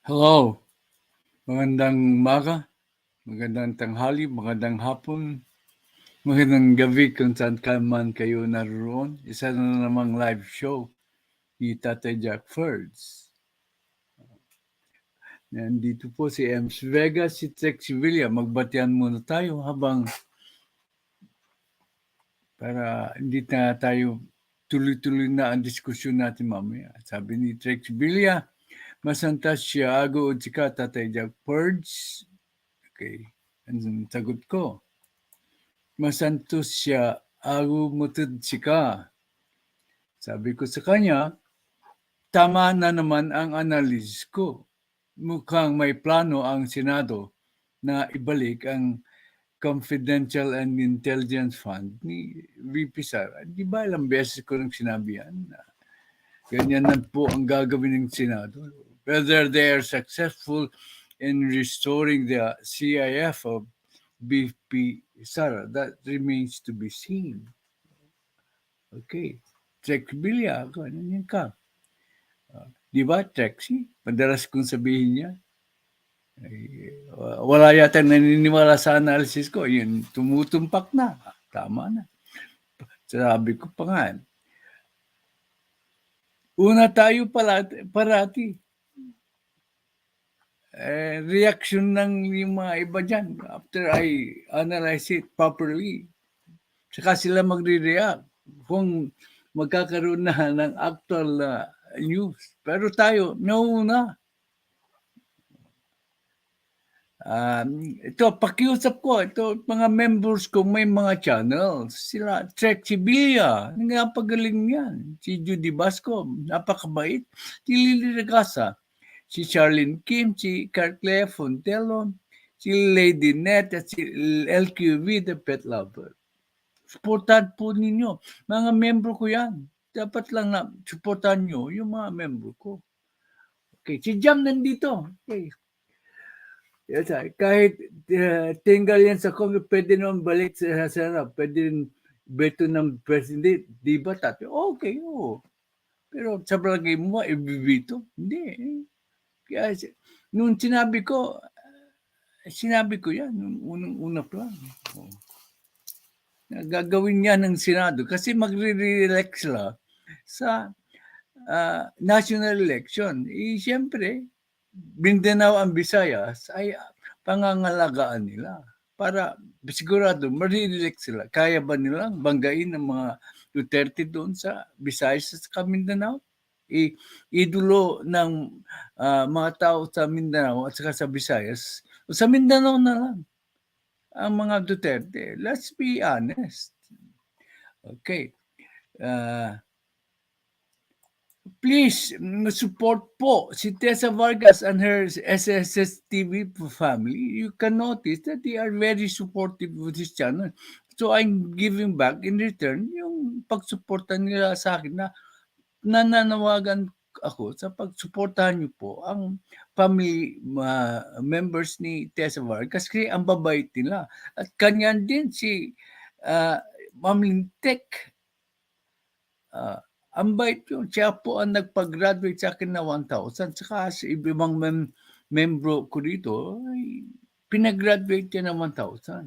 Hello, magandang umaga, magandang tanghali, magandang hapon, magandang gabi kung saan ka man kayo naroon. Isa na namang live show ni Tatay Jack Ferds. Nandito po si Ems Vega, si Tex Villa. Magbatian muna tayo habang para hindi na tayo tuloy-tuloy na ang diskusyon natin mamaya. Sabi ni Tex Villa, masantas siya ago o chika Tatay Jack Ferds. Okay, ang sagot ko. Masantos siya, agumutod sika. Sabi ko sa kanya, tama na naman ang analysis ko. Mukhang may plano ang Senado na ibalik ang Confidential and Intelligence Fund ni VP Sara. Di ba ilang beses ko nang sinabi yan? Ganyan na po ang gagawin ng Senado. Whether they are successful in restoring the CIF of VP Sara, that remains to be seen. Okay. Trexbilia, ganyan ka. Di ba, Trexy? Madalas kong sabihin niya. Wala yata naniniwala sa analysis ko. Yun, tumutumpak na. Tama na. Sabi ko pa nga, una tayo parati. Reaction ng yung mga iba dyan after I analyze it properly. Saka sila magre-react kung magkakaroon na ng actual news. Pero tayo, nauna. Ito, pakiusap ko, ito, mga members ko, may mga channels. Sila, Trexy Villa, napagaling yan. Si Judy Basco, napakabait. Si Lily Regasa, si Charlene Kim, si Carclea Fontelo, si Lady Net, at si LQV, the pet lover. Supportan po ninyo. Mga membro ko yan. Dapat lang na supportan nyo yung mga membro ko. Okay, si Jam nandito. Okay. Yes, kahit tinggal yan sa Congress, pwede naman balik sa Sara, pwede rin beto ng president, di ba tato? Okay, oo. Pero sa palagay mo, ibibito? Hindi. Kaya, nung sinabi ko yan, nung unang-una pa lang. Gagawin niya ng Senado kasi magre-re-elect sila sa national election. Siyempre, Mindanao ang Visayas ay pangangalagaan nila para sigurado marirelect sila. Kaya ba nilang banggain ng mga Duterte doon sa Visayas at Mindanao? Idulo ng mga tao sa Mindanao at saka sa Visayas. Sa Mindanao na lang ang mga Duterte. Let's be honest. Okay. Please support po si Tessa Vargas and her SSS TV family. You can notice that they are very supportive of this channel. So I'm giving back in return yung pagsuporta nila sa akin na nananawagan ako sa pagsuportahan niyo po ang family members ni Tessa Vargas kasi ang babait nila. At kanyan din si Ma'am Lintek. Ang bait yun. Siya po ang nagpag-graduate sa akin na 1,000. Saka sa ibang membro ko dito, ay pinag-graduate niya na 1,000.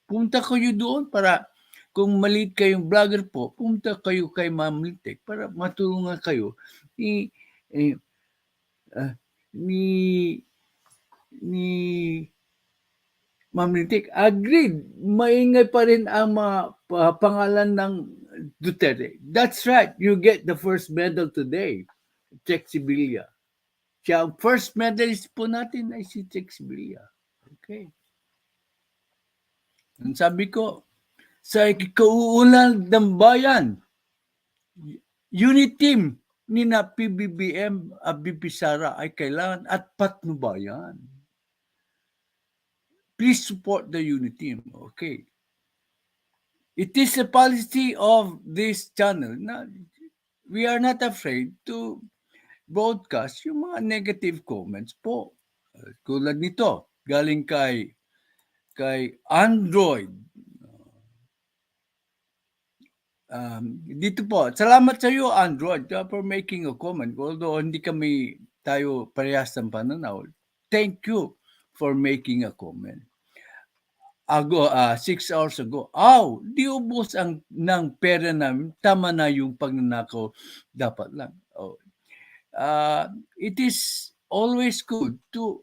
Punta kayo doon para kung maliit kayong vlogger po, punta kayo kay Ma'am Lintek para matulungan kayo ni Ma'am Lintek. Agreed, maingay pa rin ang mga pangalan ng Duterte. That's right. You get the first medal today. Trexy Villa. Siya ang first medalist po natin ay si Trexy Villa. Okay. Ang sabi ko, sa ikauulan ng bayan, unit team ni na PBBM BP Sara ay kailangan at patnubayan. Please support the unit team. Okay. It is a policy of this channel na we are not afraid to broadcast yung mga negative comments po. Tulad nito, galing kay Android. Dito po, salamat sa iyo Android for making a comment. Although hindi kami tayo parehas ng pananaw. Thank you for making a comment. 6 hours ago, di ubos ng pera namin, tama na yung pagnanakaw, dapat lang. It is always good to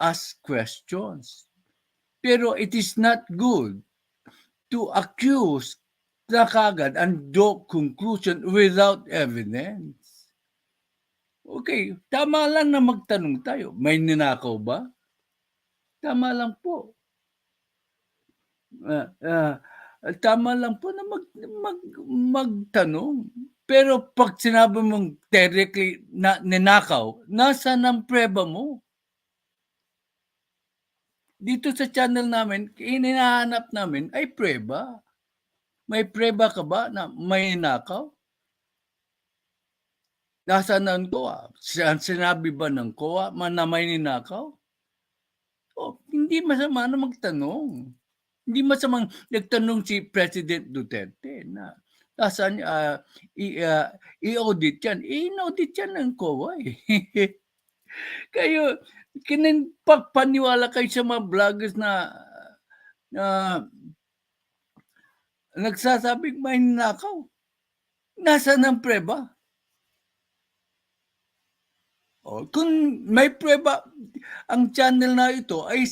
ask questions. Pero it is not good to accuse na kagad and draw conclusion without evidence. Okay, tama lang na magtanong tayo. May ninakaw ba? Tama lang po. Tama lang po na magtanong. Pero pag sinabi mong directly na ninakaw, nasaan ang preba mo? Dito sa channel namin, hinahanap namin ay preba. May preba ka ba na may ninakaw? Nasaan ang COA? Sinabi ba ng COA na may ninakaw? Hindi masama na magtanong. Hindi masamang nagtanong si President Duterte na nasaan i-audit yan. In-audit yan ng COA eh. Kayo, pagpaniwala kayo sa mga vloggers na nagsasabing may ninakaw. Nasaan ang preba? Kung may preba, ang channel na ito ay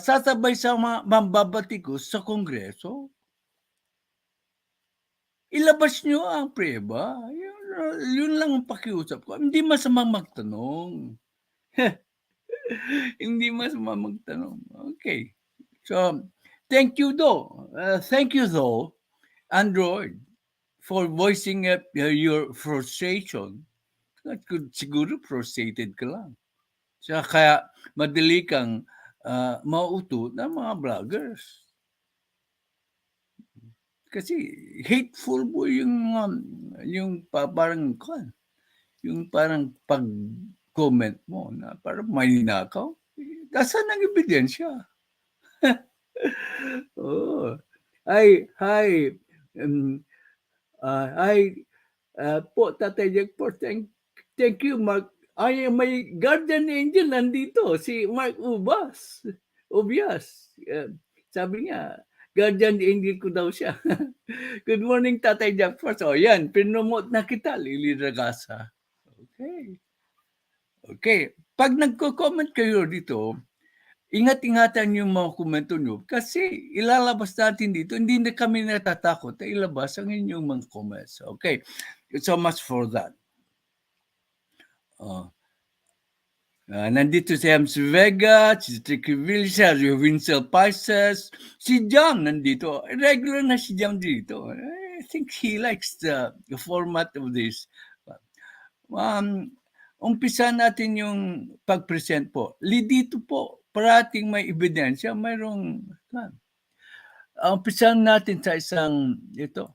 sasabay sa mga mambabatikos sa Kongreso. Ilabas nyo ang preba. Yun lang ang pakiusap ko. Hindi masama magtanong. Hindi masama magtanong. Okay. So, thank you though, Android, for voicing up your frustration. Siguro frustrated ka lang. So, kaya madali kang mauto ng mga vloggers. Kasi hateful po yung parang pag-comment mo na parang may ninakaw. Nasaan ang ebidensya? Hi, po, Tatay Jack po, thank you, Mark. May guardian angel nandito, si Mark Ubias. Sabi niya, guardian angel ko daw siya. Good morning, Tatay Jack po. So, yan, pinomote na kita, Lili Ragasa. Okay. Pag nagko-comment kayo dito, ingat-ingatan yung mga komento nyo kasi ilalabas natin dito. Hindi na kami natatakot na ilabas ang inyong mga comments. Okay. So much for that. Nandito si Hams Vega, si Tricky Vilsa, si Winsel Pisces, si Jam nandito. Regular na si Jam dito. I think he likes the format of this. Umpisa natin yung pag-present po. Dito po, parating may ebidensya, mayroong umpisahan natin sa isang ito.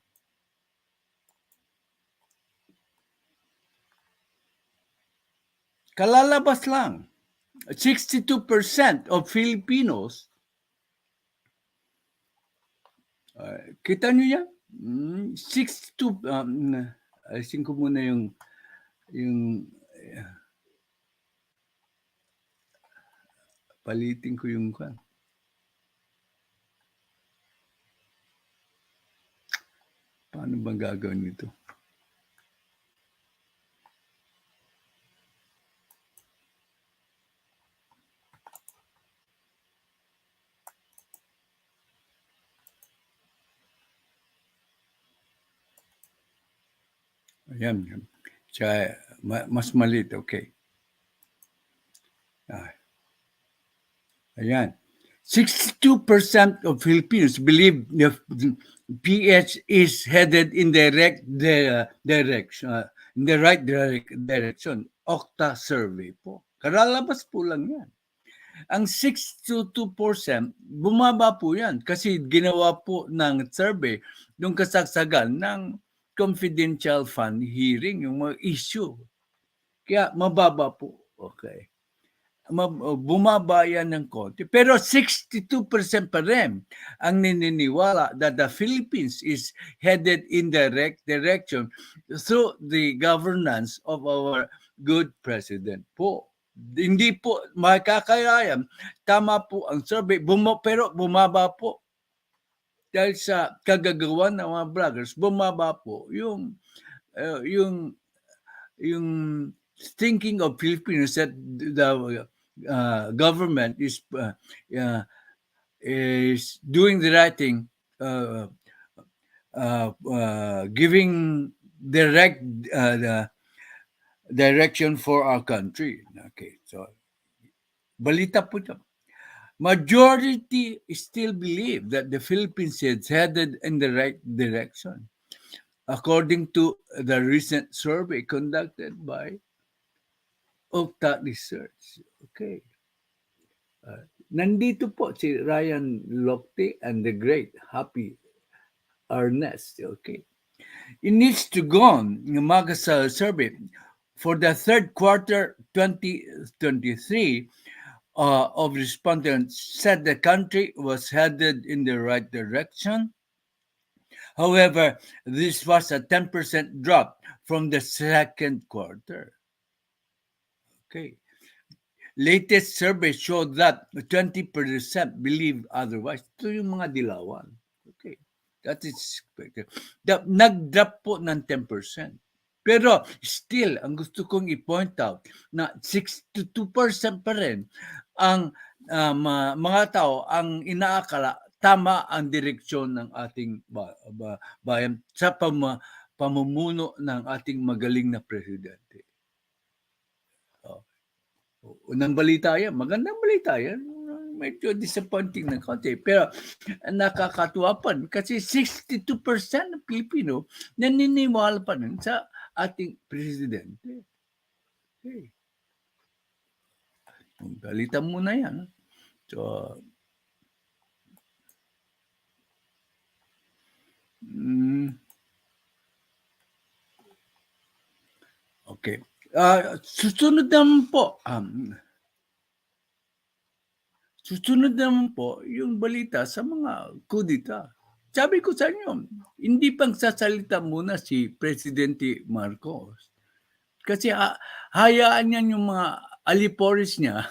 Kalalabas lang, 62% of Filipinos, kita nyo yan? 62, alisin ko muna yung palitin ko yung paano bang gagawin ito? Ayan. Mas maliit, okay. Ayan. 62% of Filipinos believe the PH is headed in the right direction. Okta survey po. Karalabas po lang yan. Ang 62%, bumaba po yan kasi ginawa po ng survey nung kasagsagan ng confidential fund hearing, yung mga issue. Kaya mababa po. Okay. Bumaba yan ng konti. Pero 62% pa rin ang naniniwala that the Philippines is headed in the right direction through the governance of our good president po. Hindi po makakayayan. Tama po ang survey, pero bumaba po. Dahil sa kagagawan ng mga vloggers, bumaba po yung thinking of Filipinos that the government is doing the right thing, giving direct the direction for our country. Okay, so balita po ito. Majority still believe that the Philippines is headed in the right direction, according to the recent survey conducted by Octa Research. Okay. Nandito po si Ryan Lochte and the great Happy Ernest. Okay. It needs to go on ng Magasa survey for the third quarter 2023. Of respondents said the country was headed in the right direction. However, this was a 10% drop from the second quarter. Okay. Latest survey showed that 20% believe otherwise. Ito yung mga dilawan. Okay. That is expected. Nag-drop po ng 10%. Pero still, ang gusto kong i-point out na 62% pa rin ang mga tao ang inaakala tama ang direksyon ng ating bayan sa pamumuno ng ating magaling na presidente. Unang balita yan, magandang balita yan. Medyo disappointing ng konti. Pero nakakatuwa pa kasi 62% ng Pilipino naniniwala pa rin sa ating presidente. Okay. Balita muna yan. So, okay. Susunod naman po, yung balita sa mga kudita. Sabi ko sa inyo, hindi pang sasalita muna si Presidente Marcos. Kasi hayaan niya yung mga aliporis niya,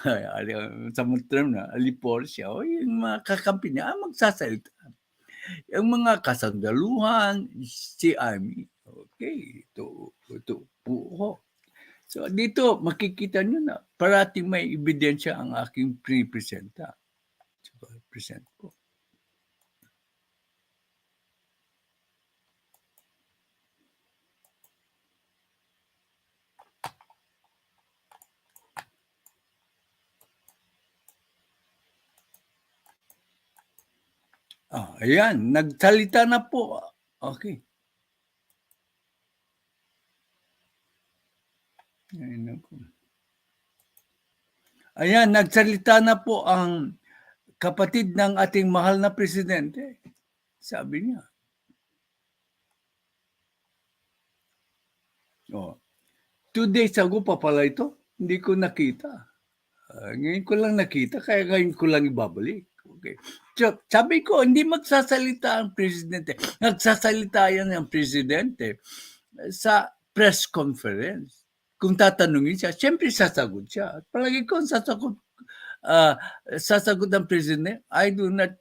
sa term na, aliporis siya, o yung mga kakampi niya, magsasalita. Yung mga kasandaluhan, si Amy, okay, ito po. So dito, makikita nyo na parating may ebidensya ang aking presenta. Present ko. Ayan, nagsalita na po. Okay. Ayan, nagsalita na po ang kapatid ng ating mahal na presidente. Sabi niya. 2 days ago pa pala ito. Hindi ko nakita. Ngayon ko lang nakita, kaya ngayon ko lang ibabalik. Okay. So, sabi ko, hindi magsasalita ang presidente. Nagsasalita yan ang presidente sa press conference. Kung tatanungin siya, siyempre sasagot siya. Palagi ko sasagot ang presidente, I do not,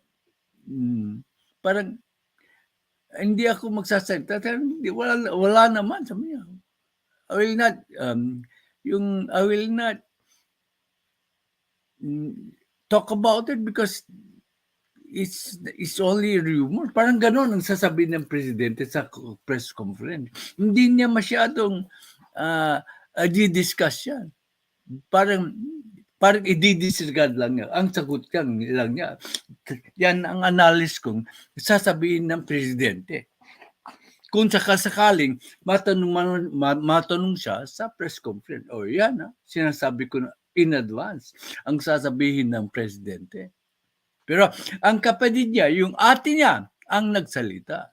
parang, hindi ako magsasalita. Wala naman, sabi niya. I will not, talk about it because it's only rumor. Parang gano'n ang sasabihin ng presidente sa press conference. Hindi niya masyadong di-discuss yan. Parang i-disregard lang niya. Ang sagot lang niya. Yan ang analysis kong sasabihin ng presidente. Kung sakasakaling matanong siya sa press conference. Yan sinasabi ko na in advance ang sasabihin ng presidente. Pero ang kapatid niya, yung ate niya, ang nagsalita.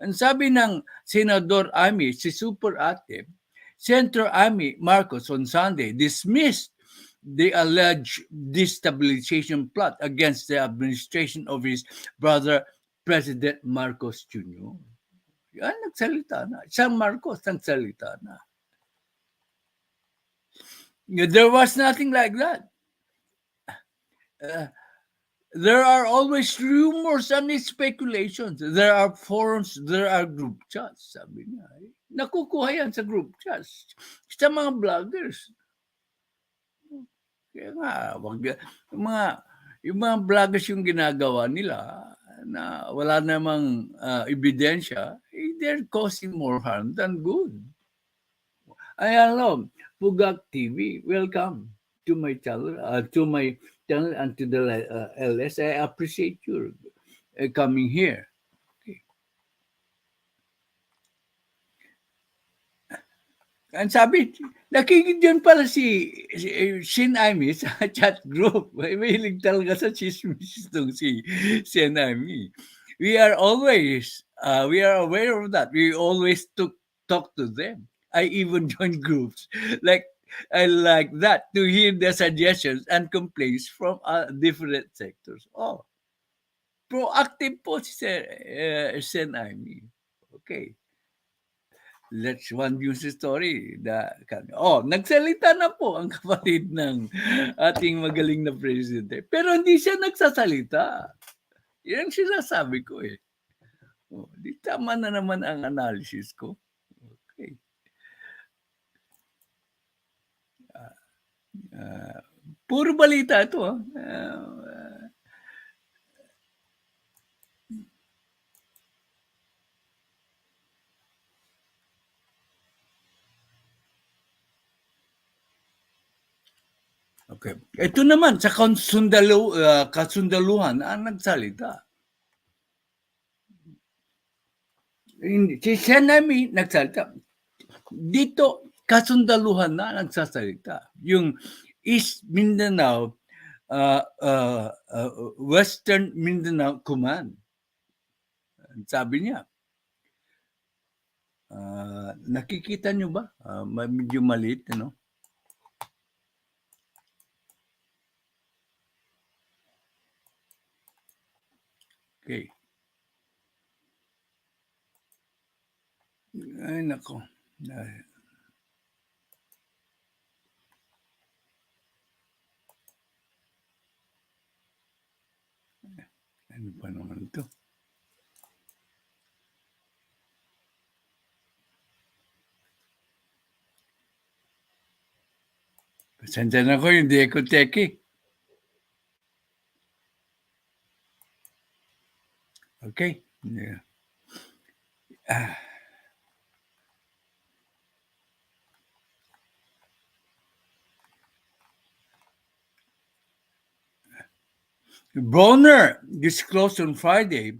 Ang sabi ng Senador Amy, si Super Ate, Senator Amy Marcos on Sunday dismissed the alleged destabilization plot against the administration of his brother, President Marcos Jr. Yan, nagsalita na. Siyang Marcos, nagsalita na. There was nothing like that. Uh, there are always rumors and speculations. There are forums, there are group chats. Sabi niya, nakukuha yan sa group chats. Sa mga vloggers. Kaya nga, yung mga vloggers yung ginagawa nila na wala namang ebidensya, they're causing more harm than good. Ayan lang, Pugak TV, welcome to my channel, and to the LS. I appreciate you coming here. Okay. Ang sabi, nakikinig dyan pala si Shin Aimee sa chat group. Mahilig talaga sa chismis itong si Shin Aimee. We are aware of that. We always talk to them. I even join groups like I like that to hear the suggestions and complaints from different sectors. Oh, proactive po si Shin Aimee. Okay. Let's one news story. Nagsalita na po ang kapatid ng ating magaling na presidente. Pero hindi siya nagsasalita. Yan ang sinasabi ko eh. Di tama na naman ang analysis ko. Okay. Puro balita ito. Okay. Ito naman sa kasundaluhan ang nagsalita. Si Senami nagsalita. Dito, kasundaluhan na nagsasalita. Yung East Mindanao, Western Mindanao Command. Sabi niya, nakikita nyo ba? Medyo maliit, ano? Okay. Ay, nako. Ano pa naman ito? Pasensya na ko, hindi ako teki. Okay. Yeah. Bronner disclosed on Friday,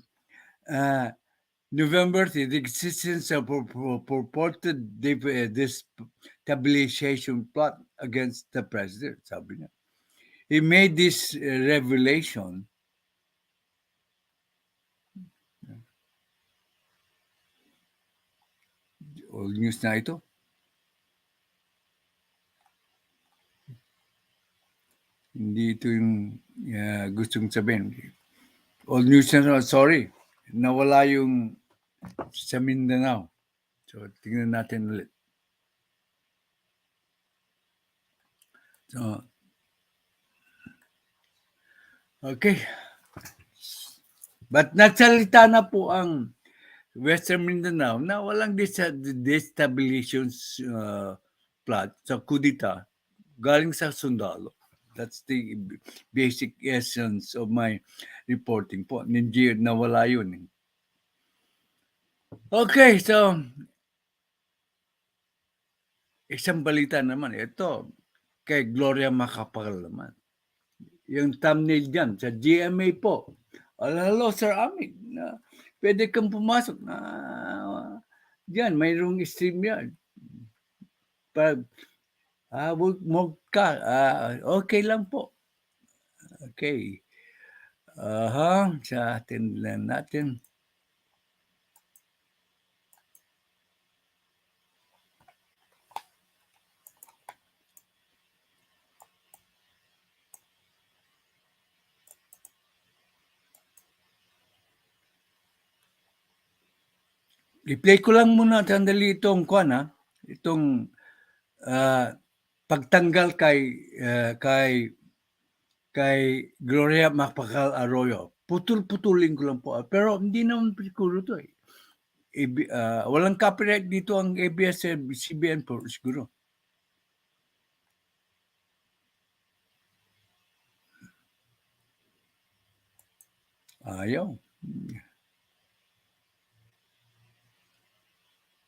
November 3, the existence of a purported destabilization plot against the president. Sabi niya. He made this revelation all news na ito. Hindi ito yung gustong sabihin. All news na, sorry, nawala yung sa Mindanao. So, tingnan natin ulit. So, okay. But nagsalita na po ang Western Mindanao na walang destabilization plot sa kudita galing sa sundalo. That's the basic essence of my reporting po. Hindi nawala yun. Okay, so isang balita naman. Ito, kay Gloria Macapagal naman. Yung thumbnail dyan, sa GMA po. Hello, Sir Amin. Pwede kang pumasok na dyan, mayroong stream yan. Huwag ka. Okay lang po. Okay. Sa atin lang natin. I-play ko lang muna sandali itong itong pagtanggal kay Gloria Macapagal Arroyo. Putol-putulin ko lang po. Pero hindi naman siguro to eh. Walang copyright dito ang ABS-CBN po siguro. Ayaw.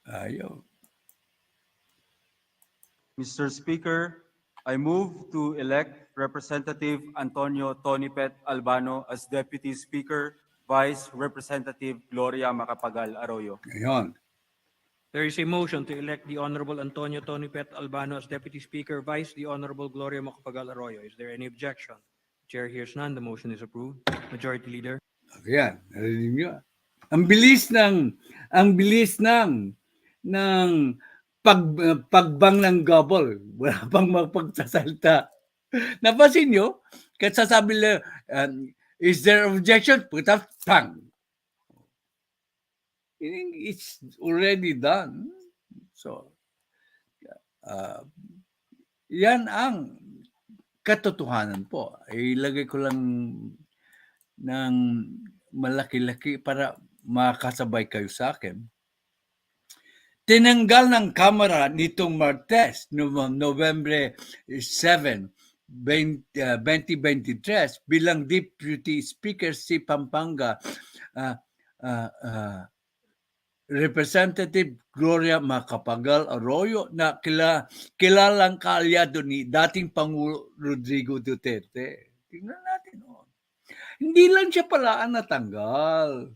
Ayaw. Mr. Speaker, I move to elect Representative Antonio Tonipet Albano as Deputy Speaker, Vice Representative Gloria Macapagal Arroyo. Ngayon. There is a motion to elect the Honorable Antonio Tonipet Albano as Deputy Speaker, Vice the Honorable Gloria Macapagal Arroyo. Is there any objection? Chair hears none. The motion is approved. Majority Leader. Ayan, narinig nyo. Ang bilis ng pagbang ng gobble. Wala pang magpagsasalita. Napansin nyo? Kasi sasabi nila, is there objection? Putap, pang. It's already done. So, yan ang katotohanan po. Ilagay ko lang ng malaki-laki para makasabay kayo sa akin. Tinanggal ng Kamara nitong Martes, November 7, 2023 bilang Deputy Speaker si Pampanga Representative Gloria Macapagal Arroyo na kilalang kaalyado ni dating Pangulo Rodrigo Duterte. Tingnan natin. Hindi lang siya pala ang natanggal.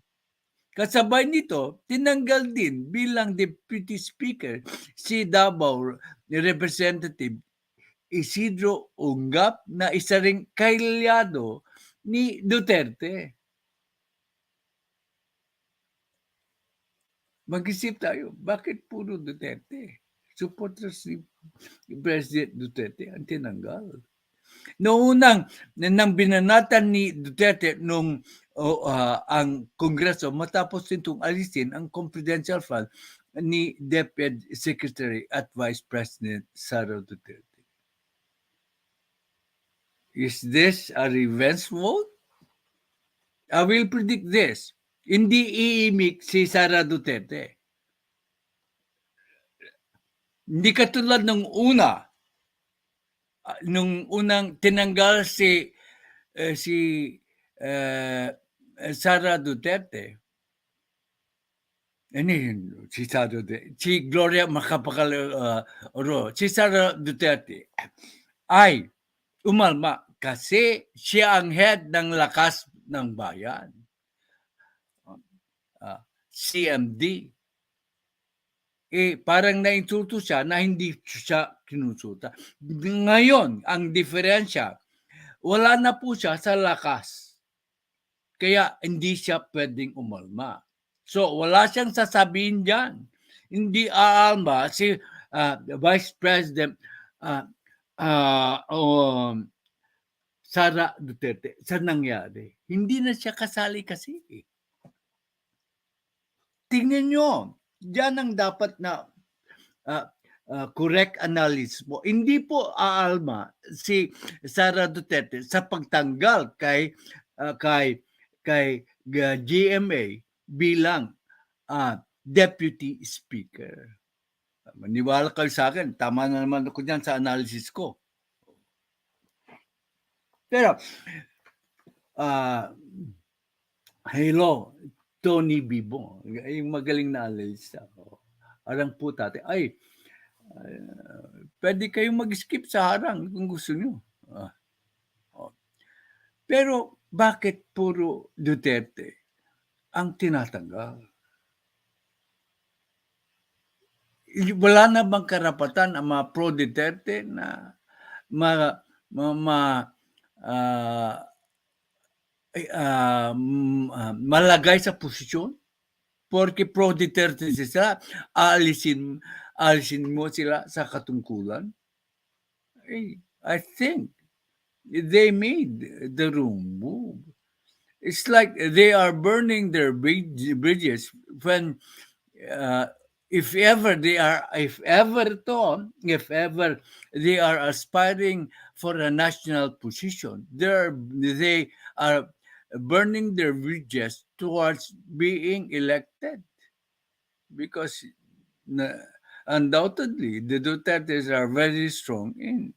Kasabay nito, tinanggal din bilang Deputy Speaker si Davao Representative Isidro Ungap na isa ring kaalyado ni Duterte. Mag-isip tayo, bakit puro Duterte? Supporters ni President Duterte ang tinanggal. Noong nang binanatan ni Duterte nung ang Kongreso matapos nitong alisin ang confidential fund ni DepEd Secretary at Vice President Sara Duterte. Is this a revenge vote? I will predict this. Hindi iimik si Sara Duterte. Hindi katulad nung unang tinanggal si Sara Duterte. Si Sara Duterte. Si Gloria Macapagal Arroyo. Si Sara Duterte ay umalma kasi siya ang head ng Lakas ng Bayan. CMD. Parang nainsulto siya na hindi siya kinonsulta. Ngayon, ang diferensya, wala na po siya sa Lakas. Kaya hindi siya pwedeng umalma. So, wala siyang sasabihin dyan. Hindi aalma si Vice President Sara Duterte sa nangyari. Hindi na siya kasali kasi. Tingnan nyo, diyan ang dapat na correct analysis mo. Hindi po aalma si Sara Duterte sa pagtanggal kay GMA bilang Deputy Speaker. Maniwala kayo sa akin, tama na naman ako dyan sa analysis ko. Pero, hello, Tony Bibo, yung magaling na analyst ako. Arang po tate, pwede kayong mag-skip sa harang kung gusto nyo. Pero bakit puro Duterte ang tinatanggal? Wala na bang karapatan ang mga pro-Duterte na malagay sa posisyon? Porque pro-Duterte sila, alisin mo sila sa katungkulan? I think they made the wrong move. It's like they are burning their bridges when if ever they are aspiring for a national position, they are burning their bridges towards being elected, because na- undoubtedly the Dutertes are very strong in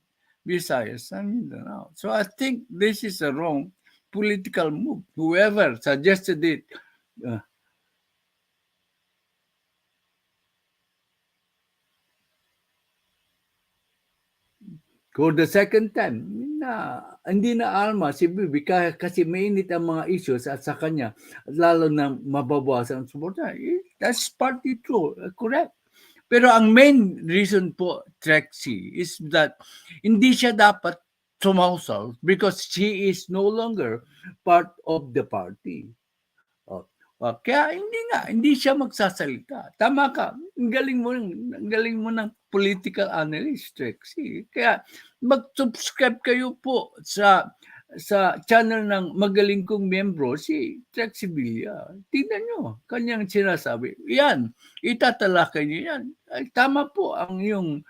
Visayas and Mindanao. So I think this is a wrong political move. Whoever suggested it, uh, for the second time, hindi na alma si Bibi kasi mainit ang mga issues at sa kanya, lalo na mababawasan ang suporta. That's partly true, correct. Pero ang main reason po, Trexie, is that hindi siya dapat sumausaw because she is no longer part of the party. Kaya hindi siya magsasalita. Tama ka, ang galing mo ng political analyst, Trexie. Kaya mag-subscribe kayo po sa channel ng magaling kong miyembro, si Trexie Villa. Tingnan nyo, kanyang sinasabi. Yan, itatalakay niyo yan. Ay, tama po ang iyong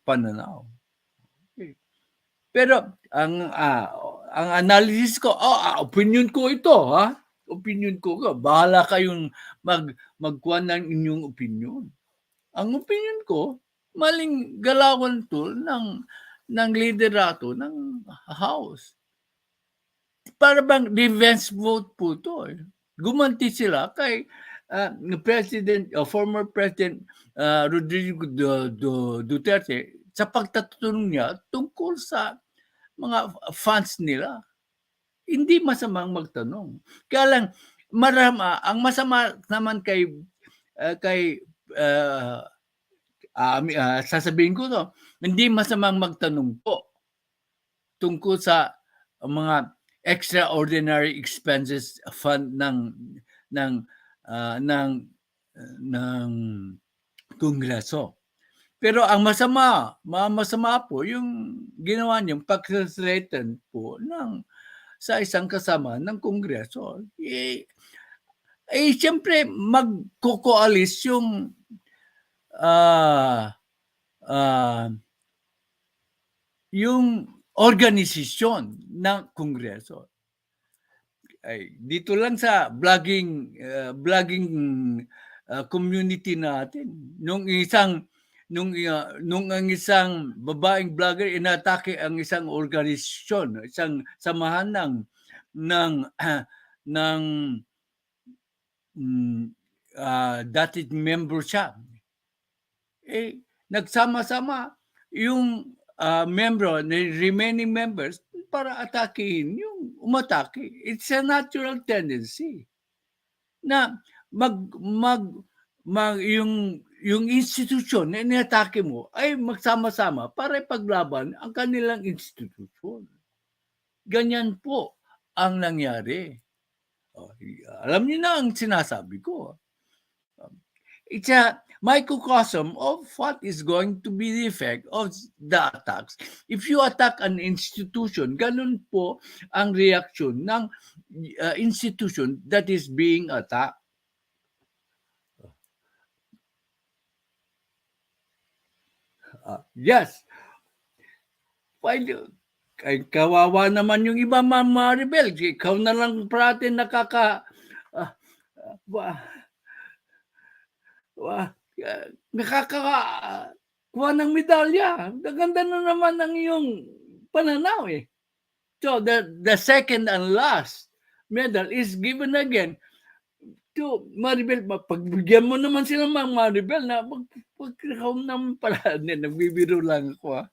pananaw. Okay. Pero ang analysis ko, opinion ko ito, ha? Opinion ko, bahala kayong magkuha ng inyong opinion. Ang opinion ko, maling galawan to ng liderato ng House. Para bang revenge vote po to. Gumanti sila kay former President Rodrigo Duterte sa pagtatanong niya tungkol sa mga fans nila. Hindi masamang magtanong. Kaya lang, ang masama naman sasabihin ko to, hindi masamang magtanong po tungkol sa mga extraordinary expenses fund ng Kongreso. Pero ang masama po yung ginawa niyang pag-threaten po sa isang kasama ng Kongreso. Siyempre, magko-coalesce yung organisasyon ng Kongreso. Dito lang sa vlogging community natin, nung ang isang babaeng vlogger inatake ang isang organisasyon, isang samahan ng dating member siya. Nagsama-sama yung remaining members para atakihin yung umatake. It's a natural tendency na yung institusyon na inatake mo ay magsama-sama para ipaglaban ang kanilang institusyon. Ganyan po ang nangyari. Alam niyo na ang sinasabi ko. It's a microcosm of what is going to be the effect of the attacks. If you attack an institution, ganun po ang reaction ng institution that is being attacked. Yes. Ay, kawawa naman yung iba, Ma'am Maribel. Ikaw na lang parati nakakakuha ng medalya. Ganda na naman ang iyong pananaw eh. So the second and last medal is given again to Maribel. Pagbigyan mo naman sila Ma'am Maribel na pag-ikaw naman pala. Nagbibiro lang ako.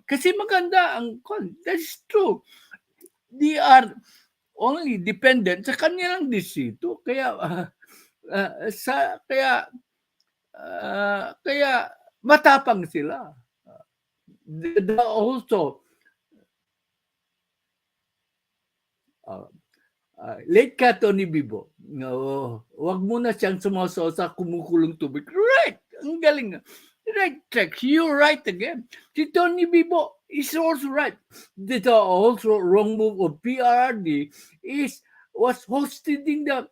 Kasi maganda ang that's true. They are only dependent sa kanilang distrito. Kaya matapang sila. Also, late ka Tony Bibo. Wag mo na siyang sumasaw sa kumukulong tubig. Right! Ang galing. Right, check. You're right again. Si Tony Bibo is also right. The also wrong move of PRD was hosting the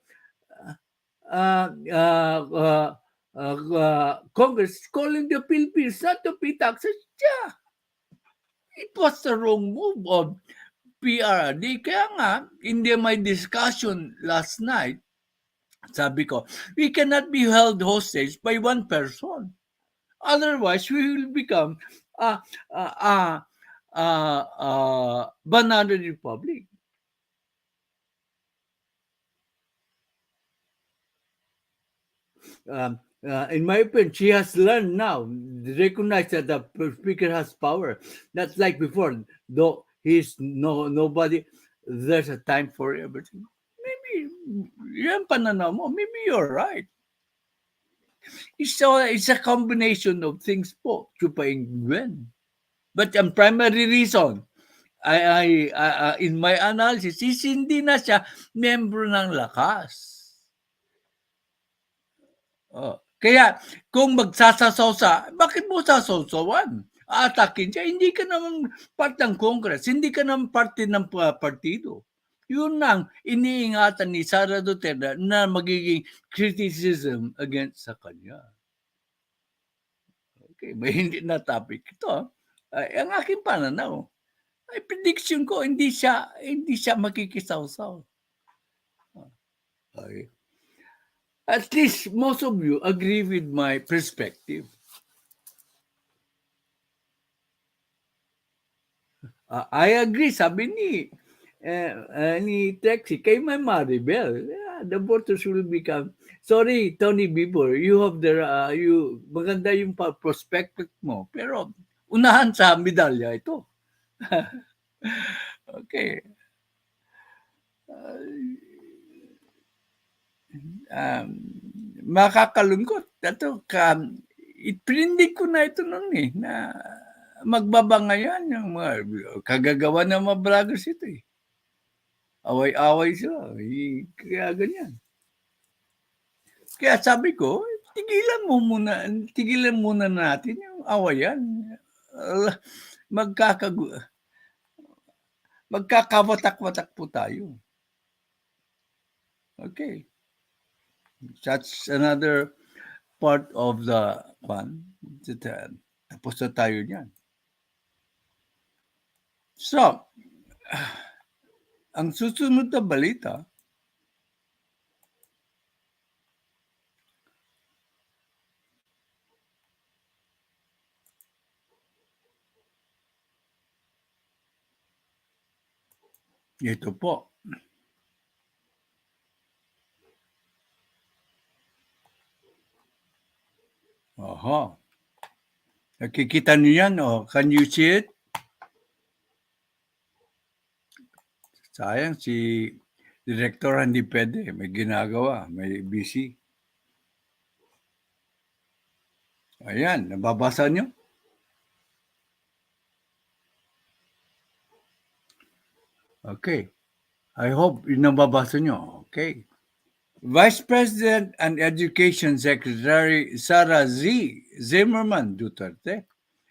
Congress calling the Philippines not to pay taxes. Yeah, it was the wrong move of PRD. Kaya nga, in my discussion last night, sabi ko, we cannot be held hostage by one person. Otherwise, we will become a banana republic. In my opinion, she has learned now, recognize that the speaker has power. That's like before, though he's nobody, there's a time for everything. Maybe, yan pananaw mo, maybe you're right. It's a combination of things po, Chupaingwen. But ang primary reason, in my analysis, is hindi na siya membro ng lakas. Kaya, kung magsasasaw bakit mo sasawsawan? Aatakin siya, hindi ka naman parte ng Congress, hindi ka naman parte ng partido. Yun ang iniingatan ni Sara Duterte na magiging criticism against sa kanya. Okay, may hindi na topic ito. Ang aking pananaw, ay prediction ko, hindi siya makikisawsaw. Okay. At least most of you agree with my perspective. I agree, sabi ni Trexie, kay may Maribel, the voters will become, sorry, Tony Bieber, you have maganda yung prospectus mo, pero unahan sa medalya ito. Okay. Makakalungkot. Iprindig ko na ito noon na magbabangayan yung mga kagagawa ng mga vloggers ito Away-away sila. Kaya ganyan. Kaya sabi ko, tigilan muna natin yung awayan. Magkakawatak-watak po tayo. Okay. That's another part of the fun. Tapos na tayo niyan. So, ang susunod na balita, ito po. Aha. Nakikita niyo yan, Can you see it? Sayang, si Director hindi pwede. May ginagawa, may busy. Ayan, nababasa niyo? Okay. I hope nababasa niyo. Okay. Vice President and Education Secretary Sara Zimmerman Duterte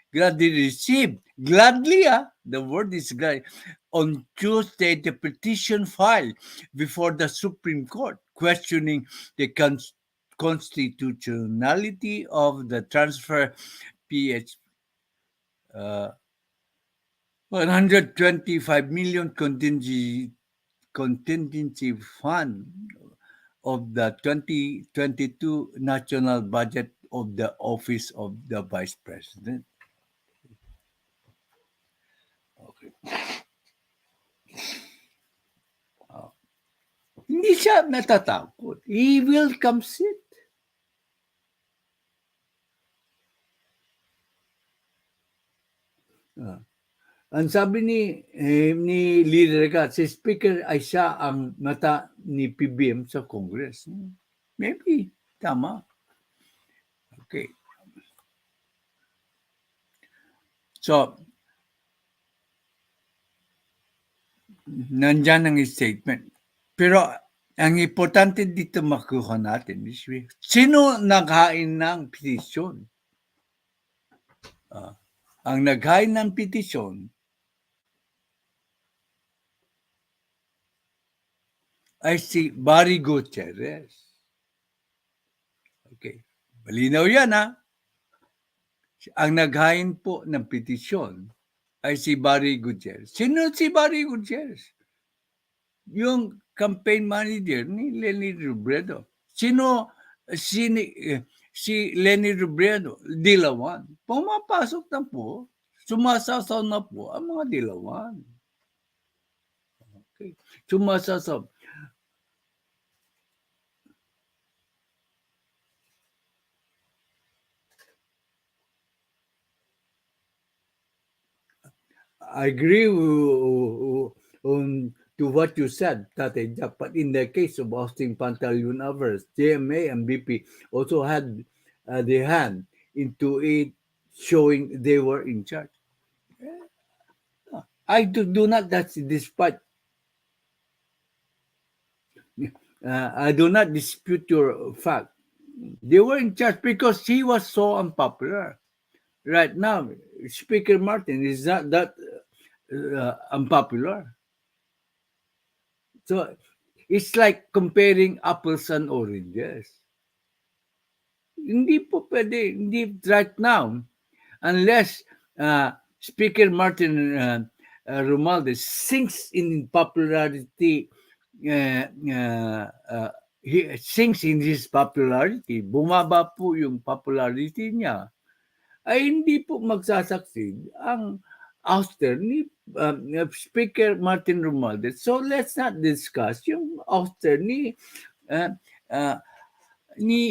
gladly received, the word is glad, on Tuesday the petition filed before the Supreme Court questioning the constitutionality of the transfer PH 125 million contingency fund of the 2022 national budget of the Office of the Vice President. Okay. Hindi siya natatakot. He will come sit. Ang sabi ni Leader Kat, si Speaker ay siya ang mata ni PBM sa Congress. Maybe, tama. Okay. So, nandyan ang statement. Pero, ang importante dito makuha natin is, sino naghain ng petisyon? Ang naghain ng petisyon ay si Barry Gutierrez. Okay. Malinaw yan, ha? Ang naghain po ng petisyon ay si Barry Gutierrez. Sino si Barry Gutierrez? Yung campaign manager ni Lenny Robredo. Sino si Lenny Robredo? Dilawan. Pumapasok na po, sumasasaw na po ang mga dilawan. Okay. Sumasasaw. I agree to what you said, Tatay Jack, but in the case of Austin Pantaleon others, GMA and BP also had their hand into it, showing they were in charge. I do not, that's despite, I do not dispute your fact. They were in charge because he was so unpopular. Right now, Speaker Martin is not that unpopular. So it's like comparing apples and oranges. Hindi po pwede, hindi right now, unless Speaker Martin Romualdez sinks in popularity, he sinks in his popularity, bumaba po yung popularity niya, ay hindi po magsasucceed ang ouster ni Speaker Martin Romualdez. So let's not discuss yung ouster ni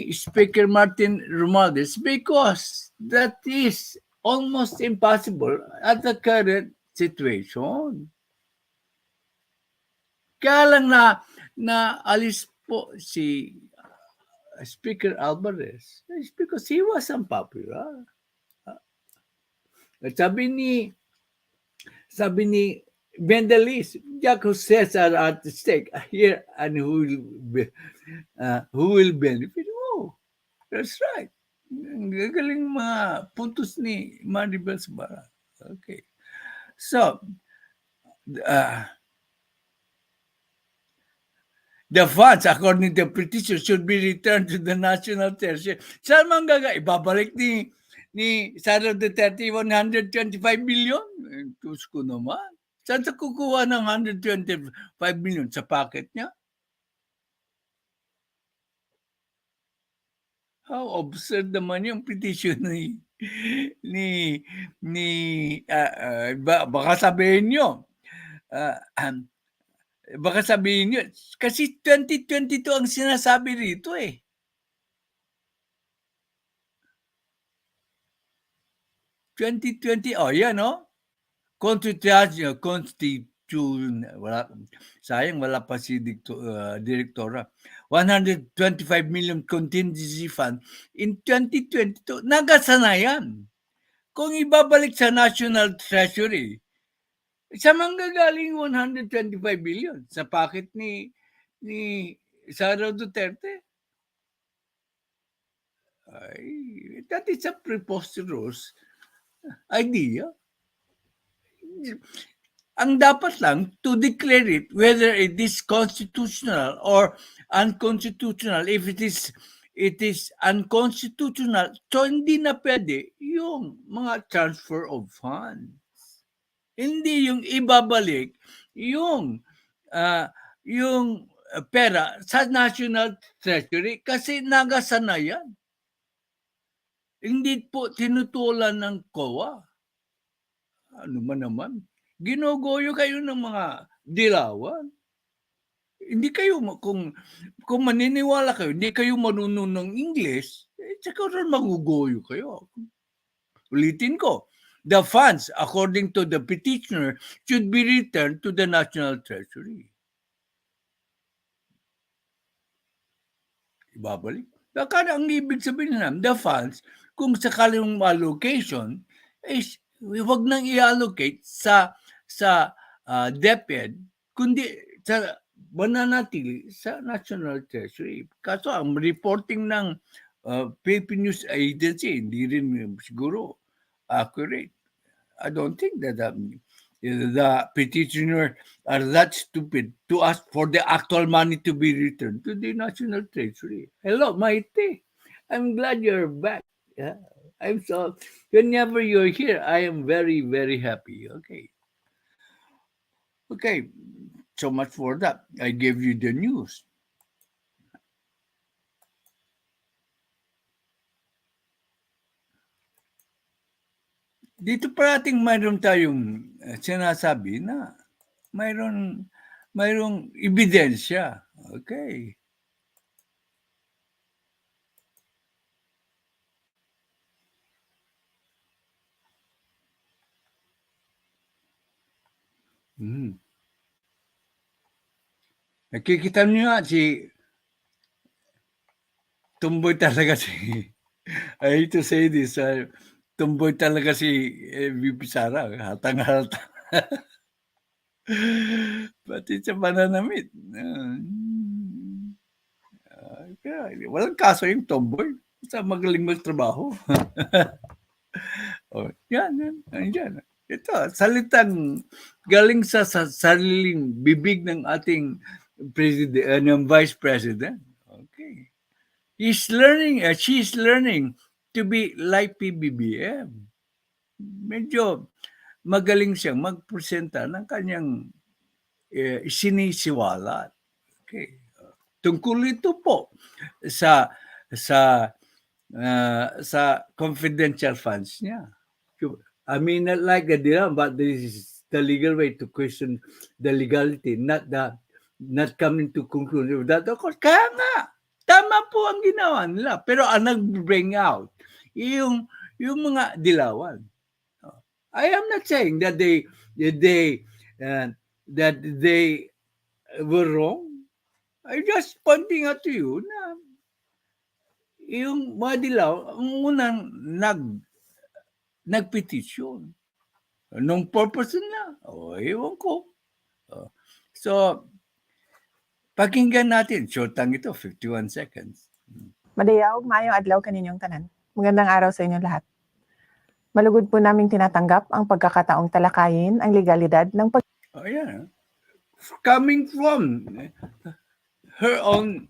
Speaker Martin Romualdez because that is almost impossible at the current situation. Kaya lang na alis po si Speaker Alvarez is because he was unpopular. At sabi ni Bendalis, Jack says are at stake here and who will benefit? Oh, that's right. Ang gagaling mga puntos ni Maribel Sara. Okay. So, the funds, according to the petition, should be returned to the National Treasury. Saan man ibabalik ni Sara Duterte 125 billion? Diyos ko naman. Saan sa kukuha ng 125 billion? Sa pocket niya? How absurd naman yung petition baka sabihin nyo, kasi 2022 ang sinasabi rito eh. 2020, yan Constitution, sayang wala pa si Direktora. 125 million contingency fund in 2022. Nagasana yan. Kung ibabalik sa National Treasury, sa manggagaling 125 billion sa pocket ni Sara Duterte. That is a preposterous idea. Ang dapat lang to declare it whether it is constitutional or unconstitutional. If it is unconstitutional, so hindi na pwede yung mga transfer of funds. Hindi yung ibabalik yung pera sa National Treasury kasi nagasana yan. Hindi po tinutulan ng COA. Ano man naman. Ginugoyo kayo ng mga dilawan. Hindi kayo, kung maniniwala kayo, hindi kayo marunong ng English, tsaka rin magugoyo kayo. Ulitin ko, the funds, according to the petitioner, should be returned to the National Treasury. Ibabalik. Baka ang ibig sabihin naman, the funds, kung sakaling allocation, is huwag nang i-allocate sa DepEd, kundi mananatili sa National Treasury. Kaso ang reporting ng Philippine News Agency, hindi rin siguro accurate. I don't think that the petitioner are that stupid to ask for the actual money to be returned to the National Treasury. Hello, Maite. I'm glad you're back. Yeah. I'm so whenever you're here, I am very, very happy. Okay. Okay. So much for that. I gave you the news. Dito parating mayroon tayong sinasabi na mayroong ebidensya. Okay. Hmm. Nakikita niyo nga si tumboy talaga si I hate to say this, tumboy talaga si VP Sara. Hatang-halata. Pati sa pananamit. Walang kaso yung tomboy. Sa magaling magtrabaho. Oh, yan. Ito, salitang galing sa sariling bibig ng ating president, ng vice president. Okay. She's learning to be like PBBM. Medyo magaling siyang magpresenta ng kanyang sinisiwalat. Okay. Tungkol ito po sa confidential funds niya. I mean, not like a dirham, but this is the legal way to question the legality, not coming to conclusion of that. Of course, kaya nga, tama po ang ginawa nila. Pero ang nag-bring out, yung mga dilawan. I am not saying that they were wrong. I'm just pointing out to you na yung mga dilaw, ang unang nagpetisyon. Anong purpose na? Ewan ko. So, pakinggan natin. Short lang ito, 51 seconds. Madayaw, maayong adlaw kaninyong tanan. Magandang araw sa inyo lahat. Malugod po naming tinatanggap ang pagkakataong talakayin ang legalidad ng Yeah. Coming from her own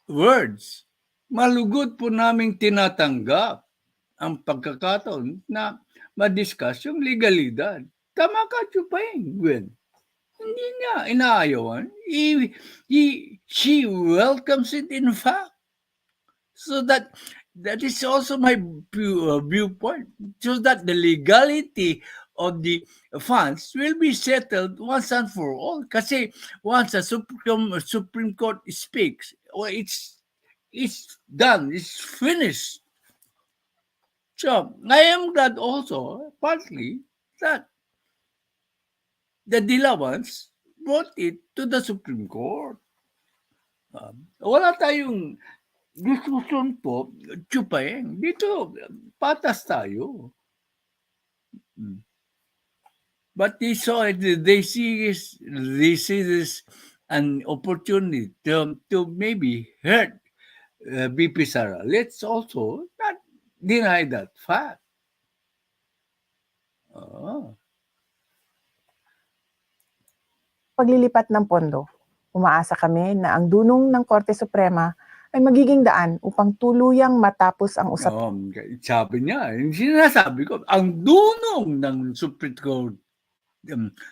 words, malugod po naming tinatanggap ang pagkakataon na ma-discuss yung legalidad. Tama ka, Chupain, Gwen. Hindi niya inaayawan. She welcomes it in fact. So that is also my viewpoint. So that the legality of the funds will be settled once and for all. Kasi once the Supreme Court speaks, it's done, it's finished. So I am glad also, partly, that the Dilawans brought it to the Supreme Court. Wala tayong diskusyon po, Chupaeng. Dito, patas tayo. But they saw it, they see this an opportunity to maybe hurt BP Sara. Let's also not deny that fact. paglilipat ng pondo. Umaasa kami na ang dunong ng Korte Suprema ay magiging daan upang tuluyang matapos ang usapan. Sabi niya, sinasabi ko, ang dunong ng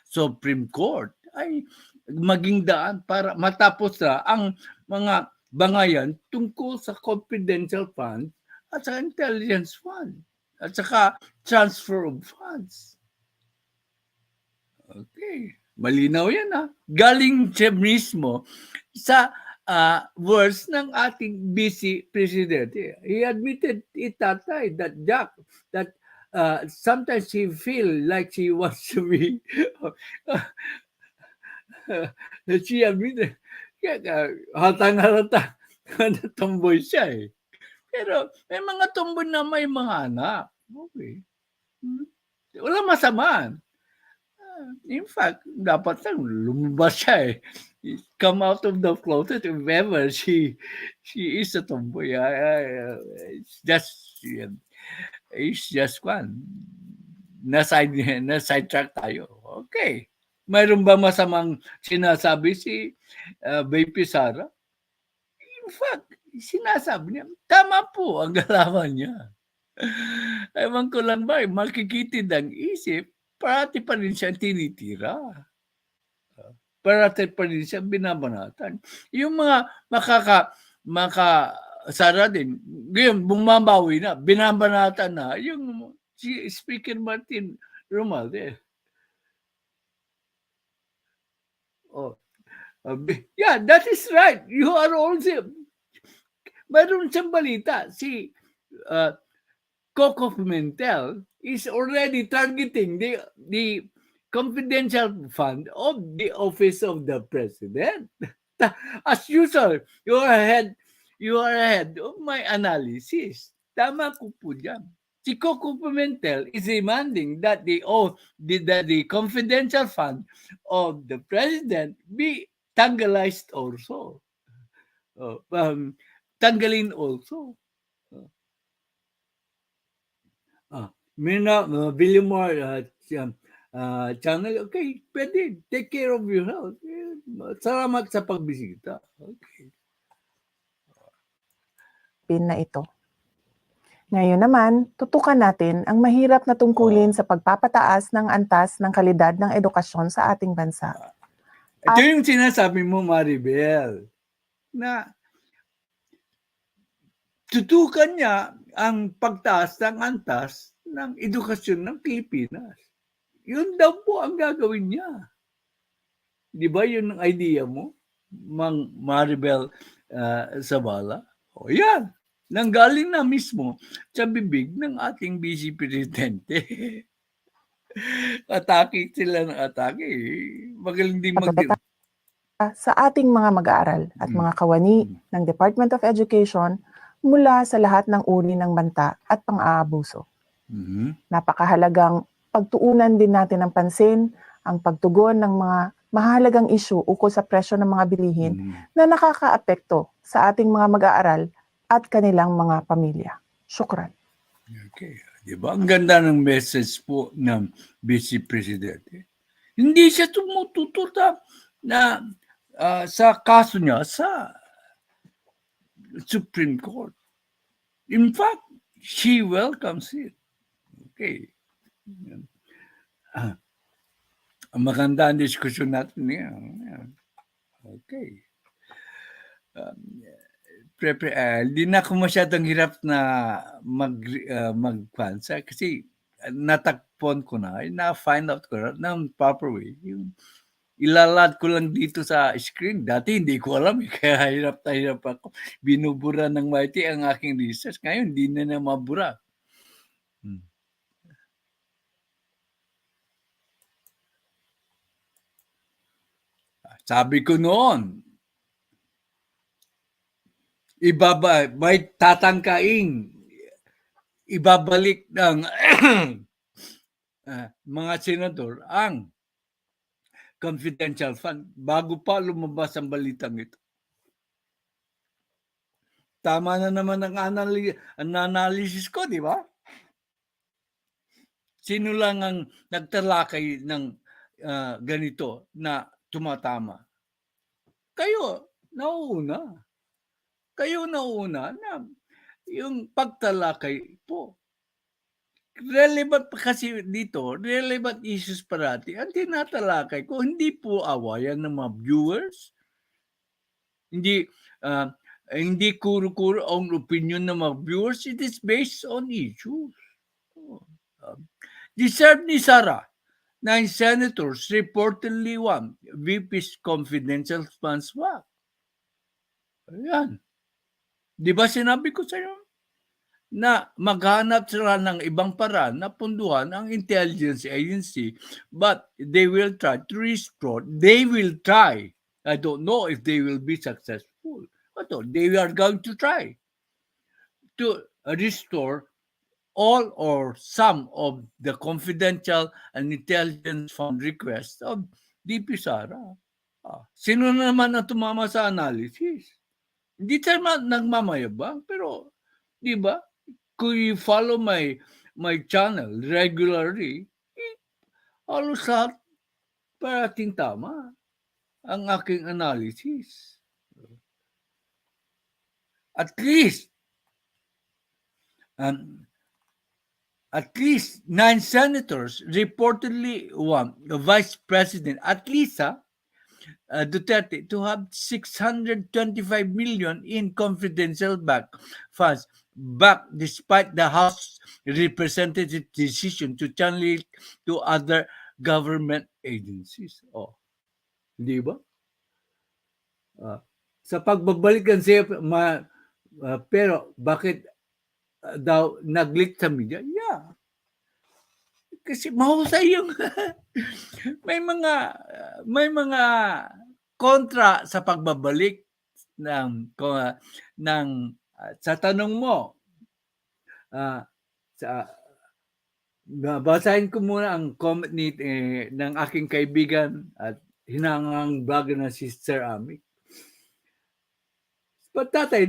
Supreme Court ay maging daan para matapos na ang mga bangayan tungkol sa confidential fund at sa intelligence fund at saka transfer of funds. Okay. Malinaw yan Galing siya mismo sa words ng ating vice presidente. He admitted it that time that sometimes he feel like he wants to be she admitted hatang-halata na tomboy siya Pero may mga tomboy na may mga anak. Okay. Walang masama. In fact, dapat lang lumabas siya come out of the closet if ever she is a tomboy. It's just one. Na-sidetrack tayo. Okay. Mayroon ba masamang sinasabi si VP Sara? fact, sinasabi niya, tama po ang galawan niya. Ewan ko lang ba, makikitid ang isip, parati pa rin siya tinitira. Parati pa rin siya binabanatan. Yung mga Sara din, ngayon, bumabawi na, binabanatan na, yung si Speaker Martin Romualdez. Oh. Yeah, that is right. You are also, mayroon siyang balita, si Coco Pimentel is already targeting the confidential fund of the office of the president. As usual, you are ahead of my analysis. Tama ko po dyan. Si Coco Pimentel is demanding that the confidential fund of the president be tanggalized also. Tanggalin also. Mina, Villamor channel, okay, pwede. Take care of your health. Salamat sa pagbisita. Okay. Pin na ito. Ngayon naman, tutukan natin ang mahirap na tungkulin sa pagpapataas ng antas ng kalidad ng edukasyon sa ating bansa. Ito yung sinasabi mo, Maribel, na tutukan niya ang pagtaas ng antas ng edukasyon ng Pilipinas. Yun daw po ang gagawin niya. Di ba yun ang idea mo, Mang Maribel Zavala? O yan, nanggaling na mismo sa bibig ng ating Vice Presidente. Atake sila ng atake. Magaling din sa ating mga mag-aaral at mga kawani ng Department of Education mula sa lahat ng uri ng banta at pang-aabuso. Napakahalagang pagtuunan din natin ng pansin ang pagtugon ng mga mahalagang issue ukol sa presyo ng mga bilihin na nakakaapekto sa ating mga mag-aaral at kanilang mga pamilya. Syukran. Okay. Diba? Ang ganda ng message po ng Vice Presidente. Hindi siya tumutututa na sa kaso niya sa Supreme Court. In fact, she welcomes it. Okay. Maganda ang diskusyon natin niya. Okay. Hindi na ako masyadong hirap na magpansa kasi natakpon ko na-find out ko ng proper way. Yung ilalad ko lang dito sa screen. Dati hindi ko alam, kaya hirap ako. Binubura ng mighty ang aking research. Ngayon, hindi na mabura. Sabi ko noon, may tatangkaing ibabalik ng mga senador ang confidential fund bago pa lumabas ang balitang ito. Tama na naman ang analysis ko, di ba? Sino lang ang nagtalakay ng ganito na tumatama? Kayo nauuna na yung pagtalakay po. Relevant pa kasi dito, relevant issues parati. Ang tinatalakay ko, hindi po awayan ng mga viewers. Hindi kuro-kuro ang opinion ng mga viewers. It is based on issues. Deserve ni Sara, 9 senators reportedly want VP's confidential funds back. Ayan. Di ba sinabi ko sa iyo na maghanap sila ng ibang paraan na punduhan ang intelligence agency, but they will try to restore. They will try. I don't know if they will be successful. But they are going to try to restore all or some of the confidential and intelligence fund requests of DP Sara. Sino naman ang tumama sa analysis? Hindi tayo nagmamayabang, pero di ba? Kung you follow my channel regularly, halos lahat parating tama ang aking analysis. at least um, at least 9 senators reportedly want the Vice President, at least Duterte, to have 625 million in confidential funds back despite the House Representative decision to channel it to other government agencies. Oh, di ba? Sa pagbabalikan siya, pero bakit daw nag-leak sa media? Yeah. Kasi mahusay yung may mga kontra sa pagbabalik ng sa tanong mo. Basahin ko muna ang comment ng aking kaibigan at hinangang vlogger na si Sir Ami. But tatay,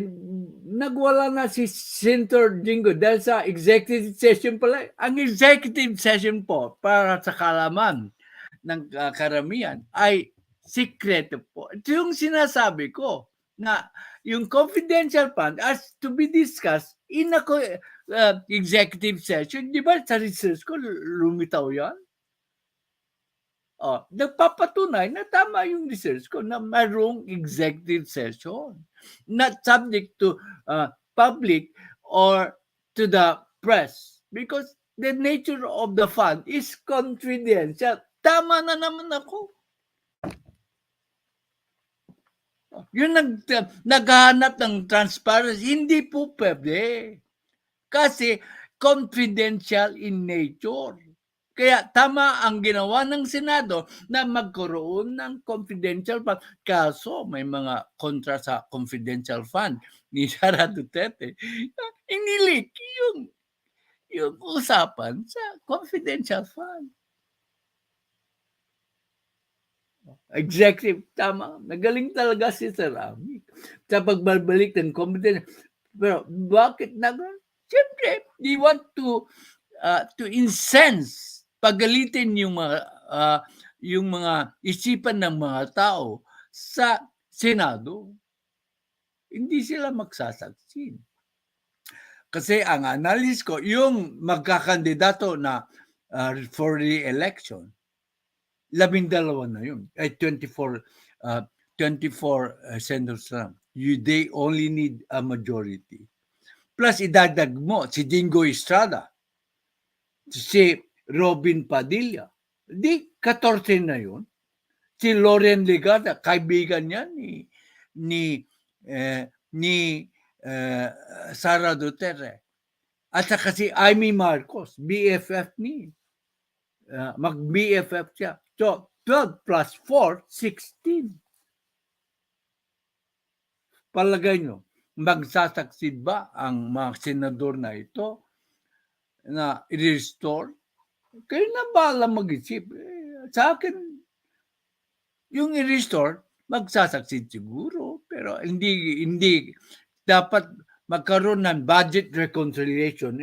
nagwala na si Senator Jingo dahil sa executive session pala. Ang executive session po, para sa kalaman ng karamihan, ay secret po. Ito yung sinasabi ko na yung confidential fund as to be discussed in a executive session. Di ba sa research ko, lumitaw yan? Nagpapatunay na tama yung research ko na mayroong executive session. Not subject to public or to the press because the nature of the fund is confidential. Tama na naman ako. Yung naghahanap ng transparency, hindi po pwede. Kasi confidential in nature. Kaya tama ang ginawa ng Senado na magkaroon ng confidential fund. Kaso may mga kontra sa confidential fund ni Sara Duterte. Inilik yung usapan sa confidential fund. Executive, tama. Nagaling talaga si Sir Ami sa pagbabalik ng confidential. Pero bakit siyempre, they want to incense, pagalitin yung mga isipan ng mga tao sa Senado. Hindi sila magsasaksin. Kasi ang analysis ko, yung magkakandidato na for re-election, 12 na yun. 24 senators lang. They only need a majority. Plus, idagdag mo si Jingo Estrada, si Robin Padilla. Di 14 na yun. Si Loren Ligada, kaibigan niya ni Sara Duterte. At saka si Amy Marcos, BFF ni. Mag-BFF siya. So, 12 plus 4, 16. Palagay nyo, magsasaksid ba ang mga senador na ito na i-restore? Kayo na bahala mag-isip. Sa akin, yung i-restore, magsasaksid siguro. Pero hindi dapat magkaroon ng budget reconciliation.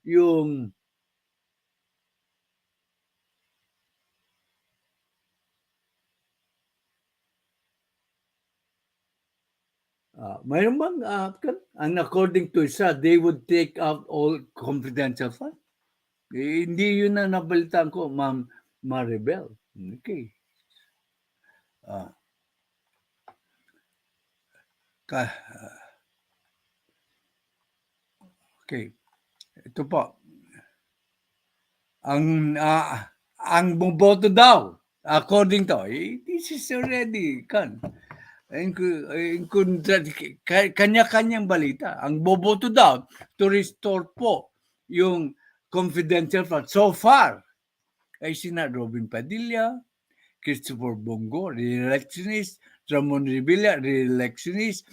Yung mayroon bang and according to isa, they would take out all confidential funds? Hindi yun na nabalitaan ko, Ma'am Maribel. Okay. Okay. Ito po. Ang boboto daw, according to, this is already kanya-kanyang balita. Ang boboto daw to restore po yung confidential fund. So far, ay sina Robin Padilla, Christopher Bongo, re-electionist, Ramon Revilla, re-electionist,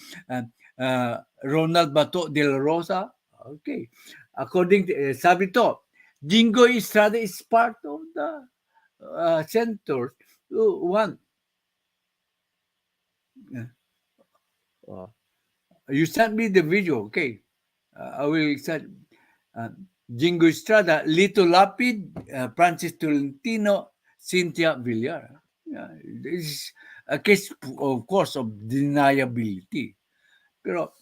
Ronald Bato de la Rosa. Okay. According to, sabi to, Jingo Estrada is part of the senators who want. You sent me the video, okay? I will send Jingo Estrada, Lito Lapid, Francis Tolentino, Cynthia Villar. This is a case, of course, of deniability. Pero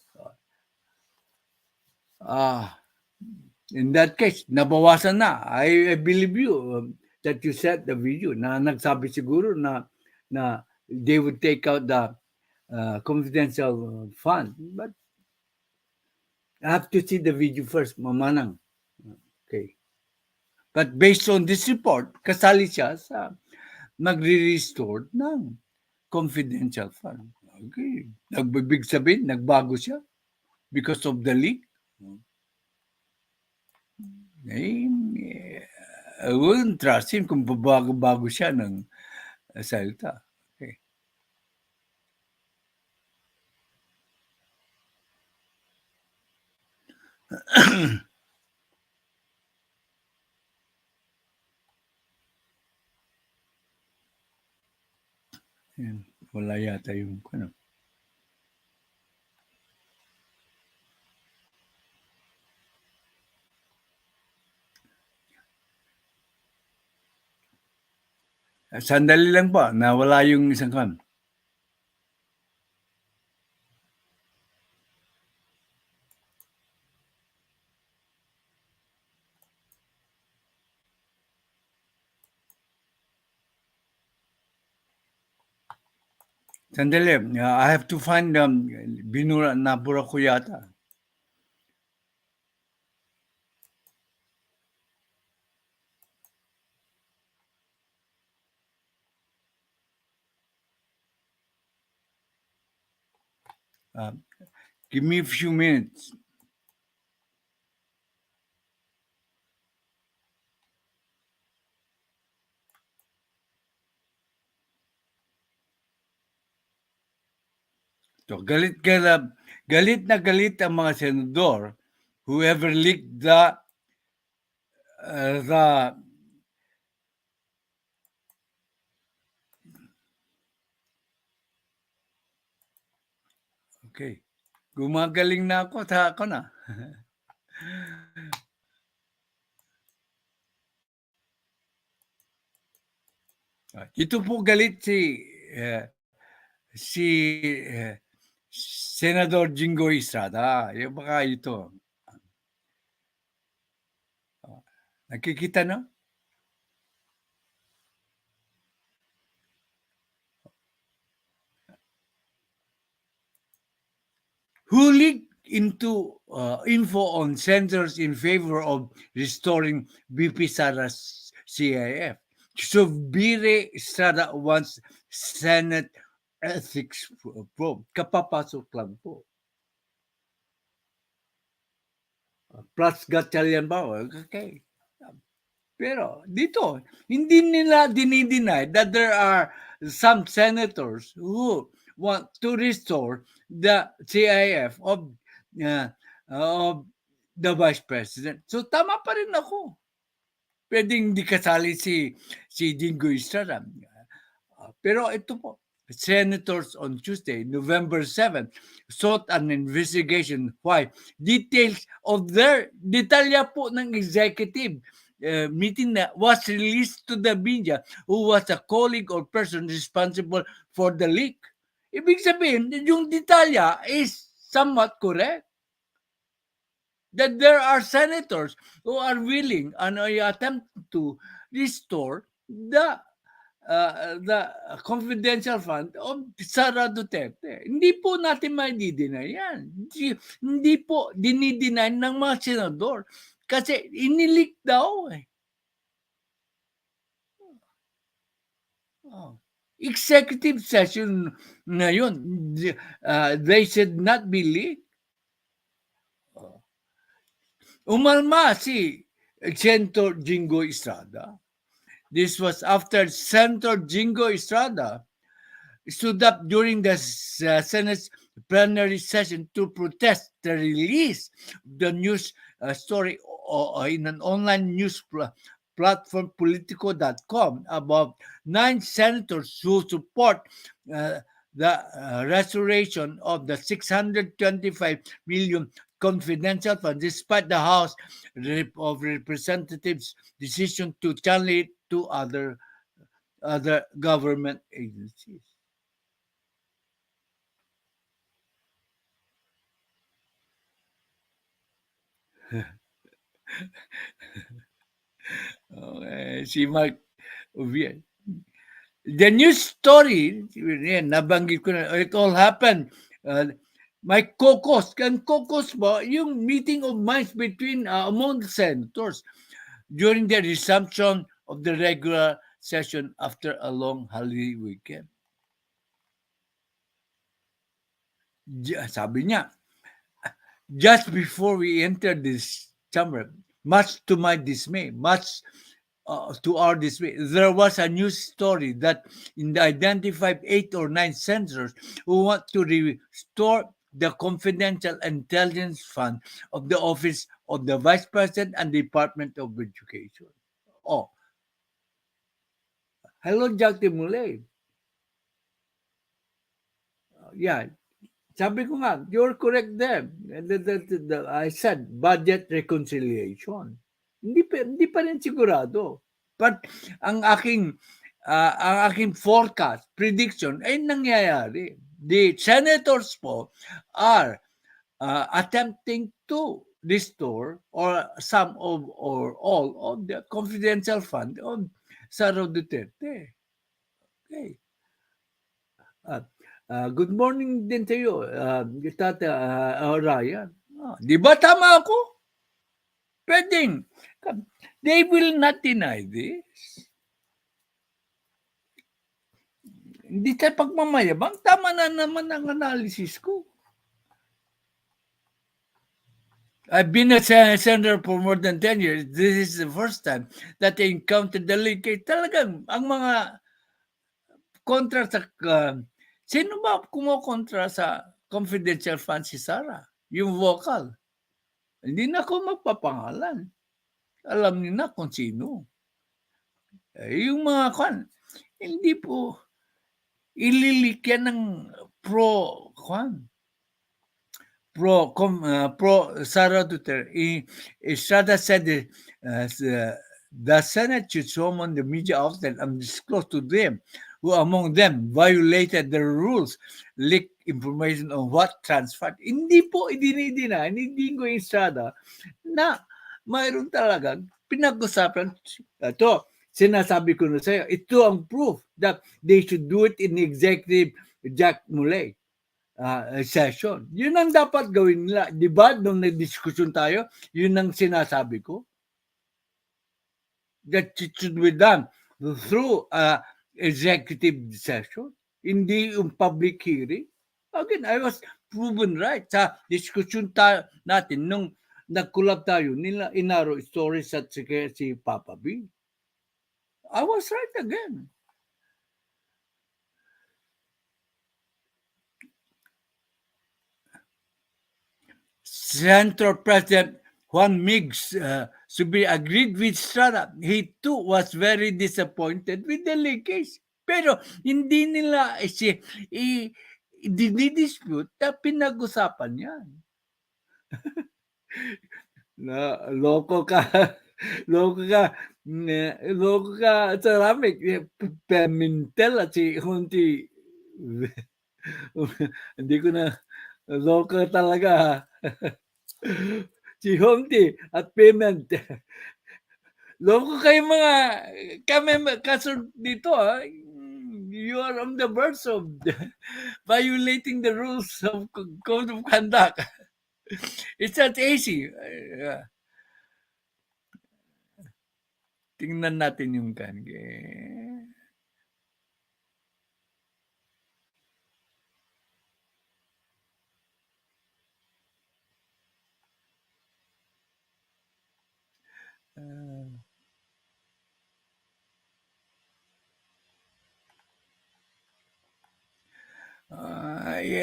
In that case, nabawasan na. I believe you that you said the video na nagsabi siguro na they would take out the confidential fund. But I have to see the video first, mamanang. Okay. But based on this report, kasali siya sa magre-restore ng confidential fund. Okay. Nagbibig sabihin, nagbago siya because of the leak. I wouldn't trust him kung babago-bago siya ng salita. Okay. Yan. Wala yata yung ano. Sandali lang po, nawala yung isang kan. Sandali, I have to find nabura ko yata. Give me a few minutes. So, galit na galit ang mga senador whoever leaked the okay. Gumagaling na ako na. Ito po galit si Senador Jingo Estrada. Yung baka ito. Nakikita no? Who leaked into info on senators in favor of restoring BP Sara's CIF? Subire Estrada wants Senate ethics probe. Kapapasok lang po. Plus Gatchalian ba? Okay. Pero dito, hindi nila dinideny that there are some senators who want to restore the CIF of the Vice President. So tama pa rin ako. Pwedeng hindi kasali si Jingo Estrada. Pero ito po, senators on Tuesday, November 7, sought an investigation why details of their detalya po ng executive meeting na was released to the media who was a colleague or person responsible for the leak. Ibig sabihin, yung detalya is somewhat correct. That there are senators who are willing and attempt to restore the confidential fund of Sara Duterte. Hindi po natin mai-deny yan. Hindi po dinideny ng mga senador kasi inilik daw eh. Executive session na yun. They should not be leaked. Umalma si Senator Jingo Estrada. This was after Senator Jingo Estrada stood up during the Senate's plenary session to protest the release of the news story in an online news platform Politico.com about 9 senators who support the restoration of the 625 million confidential fund despite the House of Representatives' decision to channel it to other government agencies. Okay, si Mark Uvier. The news story, yan, nabanggit ko na, it all happened. My caucus, kan caucus ba, yung meeting of minds between among the senators during the resumption of the regular session after a long holiday weekend. Sabi niya, just before we entered this chamber, much to my dismay, much to our dismay, there was a news story that identified 8 or 9 senators who want to restore the confidential intelligence fund of the office of the Vice President and Department of Education. Oh, hello, Jack Timulay. Yeah, sabi ko nga, you're correct there. I said, budget reconciliation. Hindi pa rin sigurado. But ang aking forecast, prediction, ay nangyayari. The senators po are attempting to restore or some of or all of the confidential fund of Sara Duterte. Okay. Good morning din sa iyo, Ryan. Di ba tama ako? Pwedeng. They will not deny this. Hindi tayo pagmamayabang. Tama na naman ang analysis ko. I've been a senator for more than 10 years. This is the first time that I encountered the leakage. Talagang, ang mga kontra sa... sino ba kumokontra sa confidential fund si Sara? Yung vocal. Hindi na ako magpapangalan. Alam niyo na kung sino. Yung mga hindi po ililikyan ng pro Sara Duterte. Sara said the Senate should summon the media outlet and disclose to them who among them violated the rules, leaked information on what transpired. Hindi po idinidina, hindi ko Sara na mayroon talagang pinag-usapan. Ito, sinasabi ko na sa'yo, ito ang proof that they should do it in executive Jack Mulay session. Yun ang dapat gawin nila. Di ba, nung nagdiskusyon tayo, yun ang sinasabi ko. That it should be done through executive session, hindi yung public hearing. Again, I was proven right sa diskusyon natin nung nagkulab tayo nila Inaro Stories at si Papa B. I was right again. Senator President Juan Miguel Subi agreed with Sara. He too was very disappointed with the leakage. Pero hindi nila dinidispute na pinag-usapan yan. Na loko ka. Loko ka Ceramic. Pemintel at si Hunti. Hindi ko na loko talaga. Si Hunti at Payment. Loko kayo mga kaso dito you are on the verge of violating the rules of code of conduct. It's not easy. Tingnan natin yung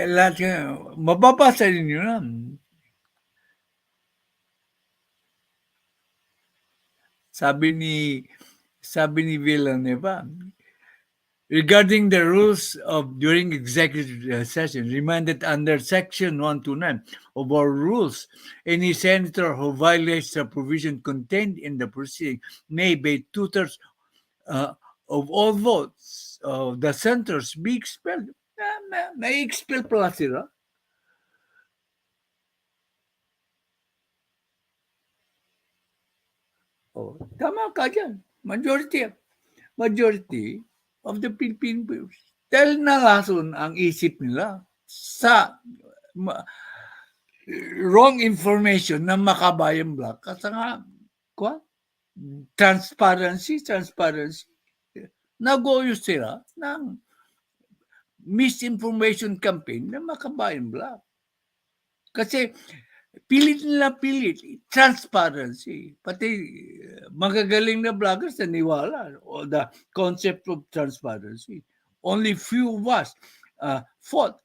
lahat mababasa ninyo na. Sabi ni Villanueva, regarding the rules of during executive session, remanded under Section 129 of our rules, any senator who violates the provision contained in the proceeding may, by 2/3 of all votes of the senators, be expelled. May expel pala sila. Tama ka dyan. Majority of the Philippine viewers. Dahil nalason ang isip nila sa wrong information na makabayang black at saka transparency. Nag-uyo sila ng misinformation campaign na makabayang black. Kasi pilit transparency. Pati magagaling na vloggers naniwala o the concept of transparency. Only few of us fought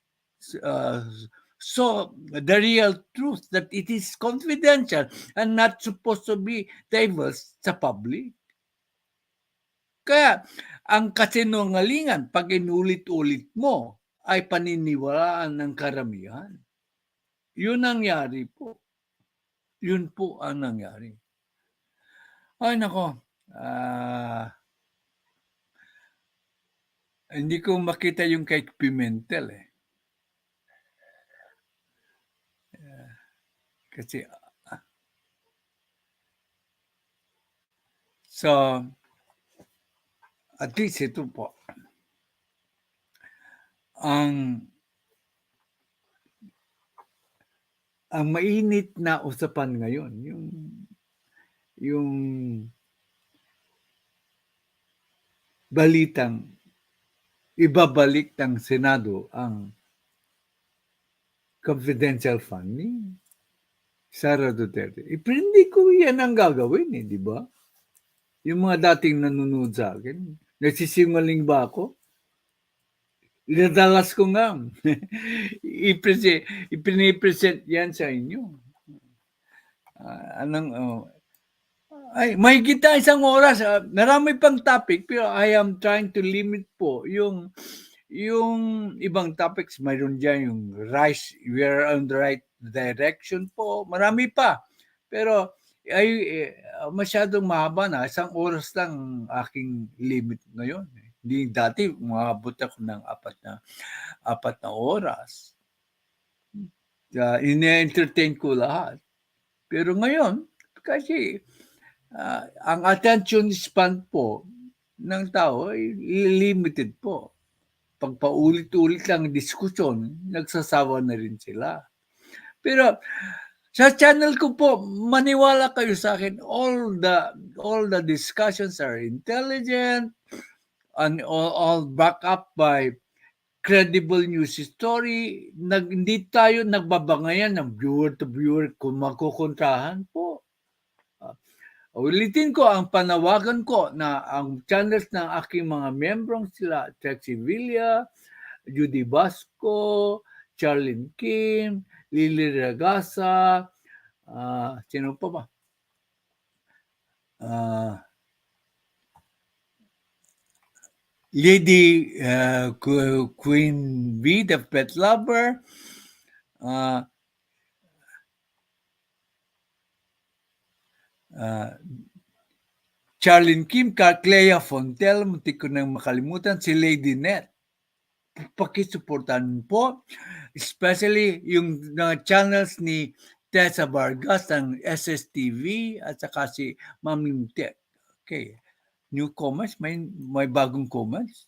so the real truth that it is confidential and not supposed to be divulged sa public. Kaya ang kasinungalingan pag inulit-ulit mo ay paniniwalaan ng karamihan. Yun nangyari po. Yun po ang nangyari. Ay, nako. Hindi ko makita yung kay Pimentel eh. Kasi, so, at least ito po. Ang mainit na usapan ngayon, yung balitang ibabalik ng Senado ang confidential funding. Sara Duterte. Hindi ko yan ang gagawin di ba? Yung mga dating nanonood sa akin, nagsisingaling ba ako? Inadalas ko nga. Ipinipresent yan sa inyo. Ay, mahigit na isang oras. Marami pang topic, pero I am trying to limit po yung ibang topics. Mayroon dyan yung rice, we are on the right direction po. Marami pa. Pero masyadong mahaba na. Isang oras lang aking limit ngayon. Hindi dati, umabot ako ng apat na oras. Ine-entertain ko lahat. Pero ngayon, kasi ang attention span po ng tao ay limited po. Pag paulit-ulit lang diskusyon, nagsasawa na rin sila. Pero sa channel ko po, maniwala kayo sa akin, all the discussions are intelligent and all back up by credible news story. Hindi tayo nagbabangayan ng viewer to viewer kung makukontrahan po. Ulitin ko, ang panawagan ko na ang channels ng aking mga membrong sila, Trexie Villa, Judy Basco, Charlene Kim, Lily Ragasa, sino pa ba? Lady Queen B, the pet lover, Charlene Kim, Clea Fontel, muntik ko nang makalimutan, si Lady Net. Pakisuportahan po, especially yung channels ni Tessa Vargas ng SSTV at saka si Mami Tek. Okay. New comments? May bagong comments?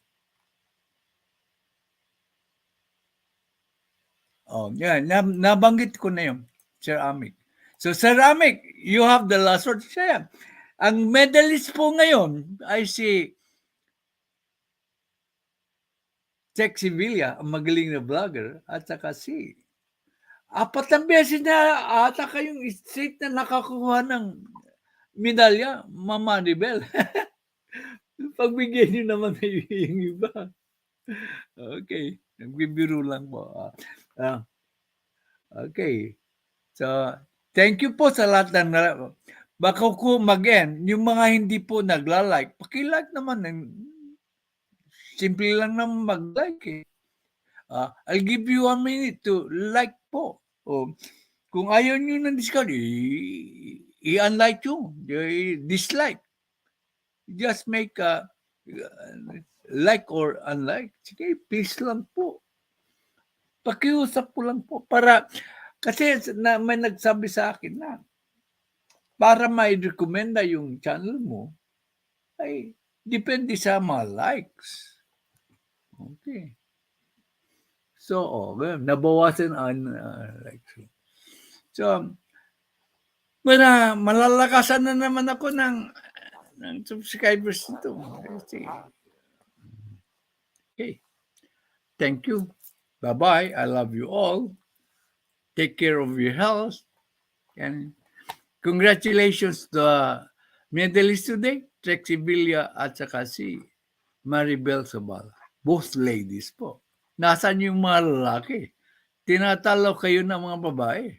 Yan. Nabanggit ko na yun, Sir Amik. So, Sir Amik, you have the last word. Siya. Ang medalist po ngayon ay si Trexie Villa, ang magaling na vlogger, at saka si 4 beses na ata kayong straight na nakakuha ng medalya, Mama Anibel. Pagbigyan nyo naman yung iba. Okay. Nagbibiro lang po. Okay. So, thank you po sa lahat ng baka ko mag-end. Yung mga hindi po nagla-like, paki-like naman. Simple lang naman mag-like I'll give you 1 minute to like po. Kung ayaw nyo ng discount, i-unlike nyo. Dislike. Just make a like or unlike. Sige, please lang po. Pakiusap po lang po. Para, kasi may nagsabi sa akin na para mai-recommenda yung channel mo, ay depende sa mga likes. Okay. So, nabawasan ang likes. So, malalakasan na naman ako ng subscribers nito. Okay. Thank you. Bye-bye. I love you all. Take care of your health. And congratulations to medalist today, Trixie Villa at saka si Maribel Sabala. Both ladies po. Nasaan yung mga lalaki? Tinatalo kayo ng mga babae.